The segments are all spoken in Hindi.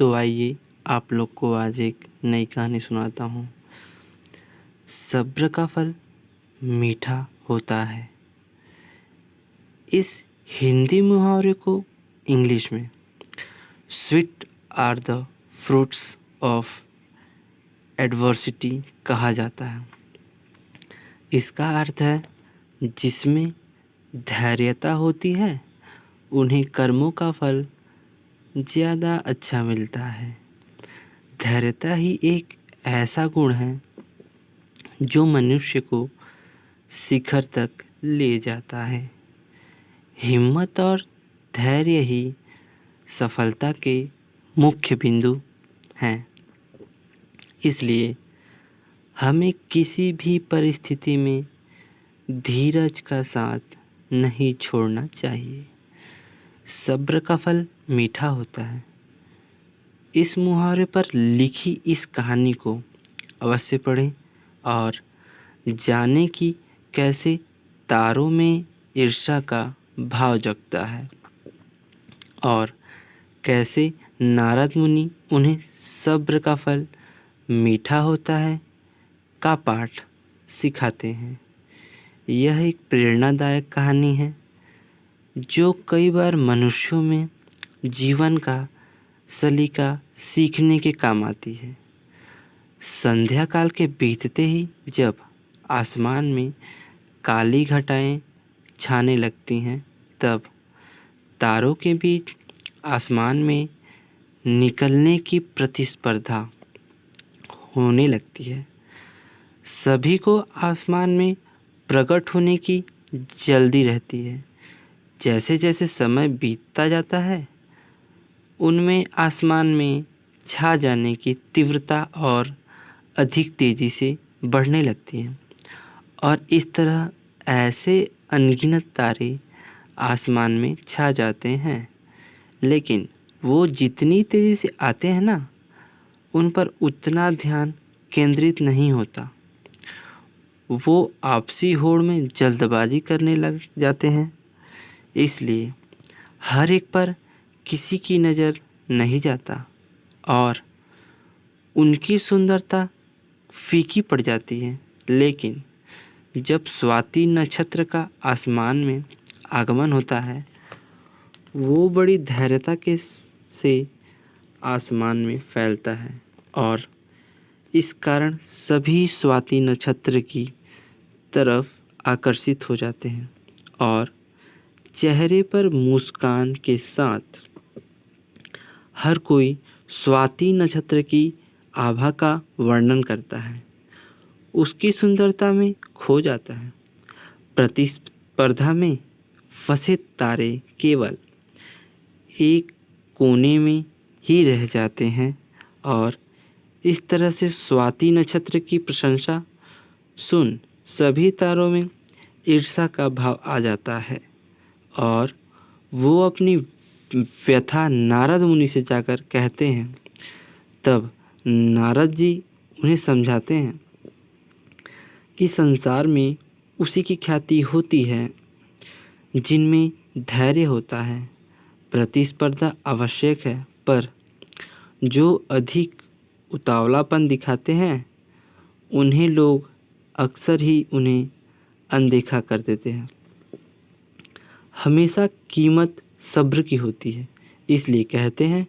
तो आइए आप लोग को आज एक नई कहानी सुनाता हूँ। सब्र का फल मीठा होता है। इस हिंदी मुहावरे को इंग्लिश में sweet are the fruits of adversity कहा जाता है। इसका अर्थ है जिसमें धैर्यता होती है उन्हें कर्मों का फल ज़्यादा अच्छा मिलता है। धैर्यता ही एक ऐसा गुण है जो मनुष्य को शिखर तक ले जाता है। हिम्मत और धैर्य ही सफलता के मुख्य बिंदु हैं। इसलिए हमें किसी भी परिस्थिति में धीरज का साथ नहीं छोड़ना चाहिए। सब्र का फल मीठा होता है। इस मुहावरे पर लिखी इस कहानी को अवश्य पढ़ें और जानें कि कैसे तारों में ईर्ष्या का भाव जगता है और कैसे नारद मुनि उन्हें सब्र का फल मीठा होता है का पाठ सिखाते हैं। यह एक प्रेरणादायक कहानी है जो कई बार मनुष्यों में जीवन का सलीका सीखने के काम आती है। संध्या काल के बीतते ही जब आसमान में काली घटाएं छाने लगती हैं तब तारों के बीच आसमान में निकलने की प्रतिस्पर्धा होने लगती है। सभी को आसमान में प्रकट होने की जल्दी रहती है। जैसे जैसे समय बीतता जाता है उनमें आसमान में छा जाने की तीव्रता और अधिक तेज़ी से बढ़ने लगती है और इस तरह ऐसे अनगिनत तारे आसमान में छा जाते हैं। लेकिन वो जितनी तेज़ी से आते हैं ना उन पर उतना ध्यान केंद्रित नहीं होता। वो आपसी होड़ में जल्दबाजी करने लग जाते हैं। इसलिए हर एक पर किसी की नज़र नहीं जाता और उनकी सुंदरता फीकी पड़ जाती है। लेकिन जब स्वाति नक्षत्र का आसमान में आगमन होता है वो बड़ी धैर्यता के से आसमान में फैलता है और इस कारण सभी स्वाति नक्षत्र की तरफ आकर्षित हो जाते हैं और चेहरे पर मुस्कान के साथ हर कोई स्वाति नक्षत्र की आभा का वर्णन करता है, उसकी सुंदरता में खो जाता है। प्रतिस्पर्धा में फंसे तारे केवल एक कोने में ही रह जाते हैं और इस तरह से स्वाति नक्षत्र की प्रशंसा सुन सभी तारों में ईर्ष्या का भाव आ जाता है और वो अपनी व्यथा नारद मुनि से जाकर कहते हैं। तब नारद जी उन्हें समझाते हैं कि संसार में उसी की ख्याति होती है जिनमें धैर्य होता है। प्रतिस्पर्धा आवश्यक है पर जो अधिक उतावलापन दिखाते हैं उन्हें लोग अक्सर ही उन्हें अनदेखा कर देते हैं। हमेशा कीमत सब्र की होती है। इसलिए कहते हैं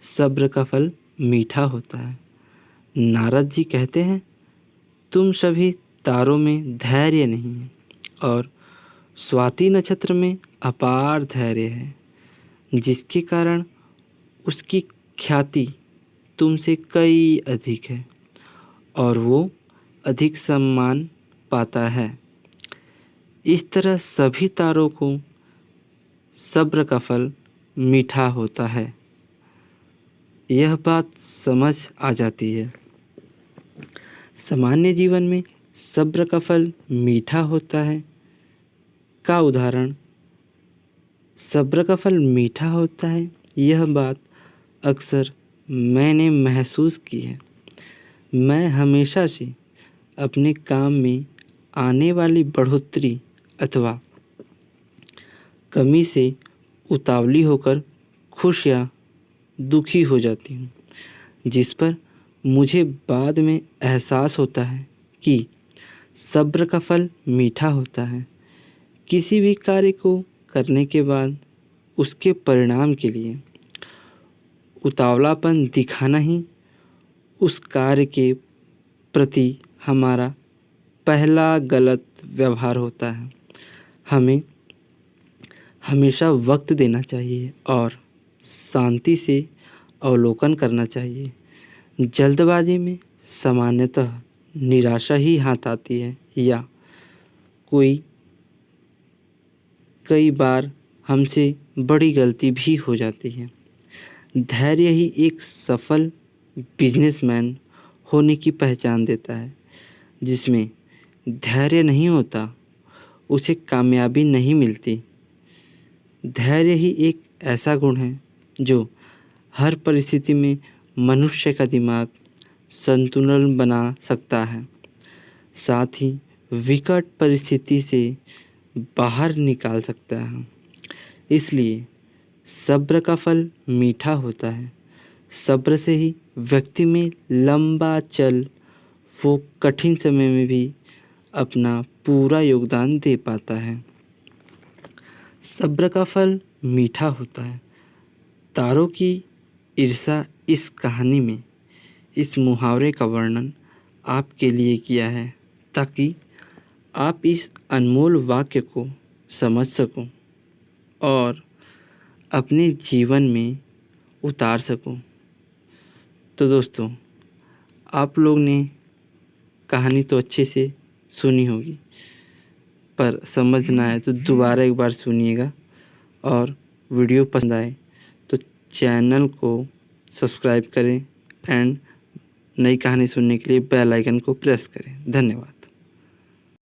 सब्र का फल मीठा होता है। नारद जी कहते हैं तुम सभी तारों में धैर्य नहीं है और स्वाति नक्षत्र में अपार धैर्य है जिसके कारण उसकी ख्याति तुमसे कई अधिक है और वो अधिक सम्मान पाता है। इस तरह सभी तारों को सब्र का फल मीठा होता है। यह बात समझ आ जाती है। सामान्य जीवन में सब्र का फल मीठा होता है का उदाहरण सब्र का फल मीठा होता है यह बात अक्सर मैंने महसूस की है। मैं हमेशा से अपने काम में आने वाली बढ़ोतरी अथवा कमी से उतावली होकर खुश या दुखी हो जाती हूँ, जिस पर मुझे बाद में एहसास होता है कि सब्र का फल मीठा होता है। किसी भी कार्य को करने के बाद उसके परिणाम के लिए उतावलापन दिखाना ही उस कार्य के प्रति हमारा पहला गलत व्यवहार होता है। हमें हमेशा वक्त देना चाहिए और शांति से अवलोकन करना चाहिए। जल्दबाजी में सामान्यतः निराशा ही हाथ आती है या कई बार हमसे बड़ी गलती भी हो जाती है। धैर्य ही एक सफल बिजनेसमैन होने की पहचान देता है। जिसमें धैर्य नहीं होता उसे कामयाबी नहीं मिलती। धैर्य ही एक ऐसा गुण है जो हर परिस्थिति में मनुष्य का दिमाग संतुलन बना सकता है, साथ ही विकट परिस्थिति से बाहर निकाल सकता है। इसलिए सब्र का फल मीठा होता है। सब्र से ही व्यक्ति में लंबा चल वो कठिन समय में भी अपना पूरा योगदान दे पाता है। सब्र का फल मीठा होता है। तारों की ईर्षा इस कहानी में इस मुहावरे का वर्णन आपके लिए किया है ताकि आप इस अनमोल वाक्य को समझ सको और अपने जीवन में उतार सको। तो दोस्तों, आप लोग ने कहानी तो अच्छे से सुनी होगी, पर समझ ना आए तो दोबारा एक बार सुनिएगा और वीडियो पसंद आए तो चैनल को सब्सक्राइब करें एंड नई कहानी सुनने के लिए बेल आइकन को प्रेस करें। धन्यवाद।